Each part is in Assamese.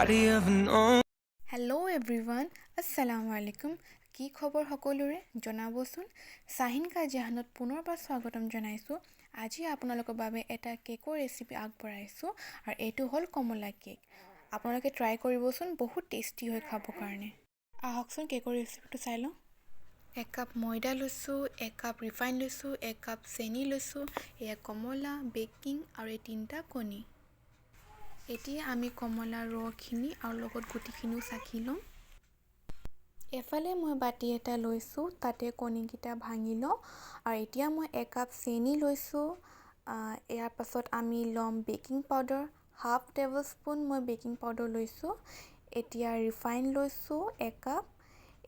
body of an old. Hello' everyone আসসালামু আলাইকুম কি খবৰ সকলোৰে জনাবচোন সাহিন কা জাহানত পুনৰবাৰ স্বাগতম জনাইছোঁ আজি আপোনালোকৰ বাবে এটা কেকৰ ৰেচিপি আগবঢ়াইছোঁ আৰু এইটো হ'ল কমলা কেক আপোনালোকে ট্ৰাই কৰিবচোন বহুত টেষ্টি হয় খাবৰ কাৰণে আহকচোন কেকৰ ৰেচিপিটো চাই লওঁ 1 কাপ ময়দা লৈছোঁ 1 কাপ ৰিফাইন লৈছোঁ 1 কাপ চেনি লৈছোঁ এয়া কমলা বেকিং আৰু এই তিনিটা কণী এতিয়া আমি কমলা ৰখিনি আৰু লগত গুটিখিনিও চাকি লম এফালে মই বাটি এটা লৈছোঁ তাতে কণীকিটা ভাঙি লওঁ আৰু এতিয়া মই 1 কাপ চেনি লৈছোঁ ইয়াৰ পাছত আমি লম baking powder half table spoon মই বেকিং পাউডাৰ লৈছোঁ এতিয়া ৰিফাইন লৈছোঁ 1 কাপ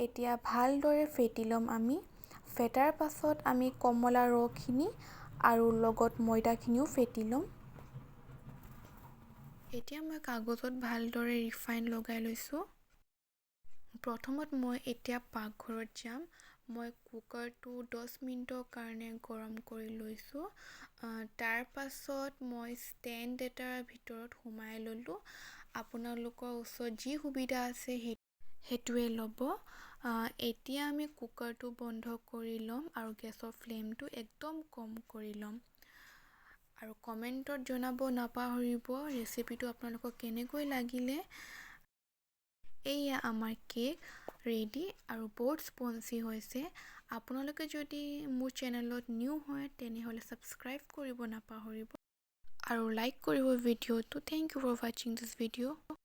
এতিয়া ভালদৰে ফেটি লম আমি ফেটাৰ পাছত আমি কমলা ৰখিনি আৰু লগত ময়দাখিনিও ফেটি লম এতিয়া মই কাগজত ভালদৰে ৰিফাইন লগাই লৈছোঁ প্ৰথমত মই এতিয়া পাকঘৰত যাম মই কুকাৰটো 10 মিনিটৰ কাৰণে গৰম কৰি লৈছোঁ তাৰ পাছত মই ষ্টেণ্ড এটাৰ ভিতৰত সোমাই ললোঁ আপোনালোকৰ ওচৰত যি সুবিধা আছে সেইটোৱে ল'ব এতিয়া আমি কুকাৰটো বন্ধ কৰি ল'ম আৰু গেছৰ ফ্লেমটো একদম কম কৰি ল'ম আৰু কমেণ্টত জনাব নাপাহৰিব ৰেচিপিটো আপোনালোকক কেনেকৈ লাগিলে এয়া আমাৰ কেক ৰেডি আৰু বহুত স্পঞ্জি হৈছে আপোনালোকে যদি মোৰ চেনেলত নিউ হয় তেনেহলে সাবস্ক্ৰাইব কৰিব নাপাহৰিব আৰু লাইক কৰিব ভিডিঅ'টো thank you for watching this video'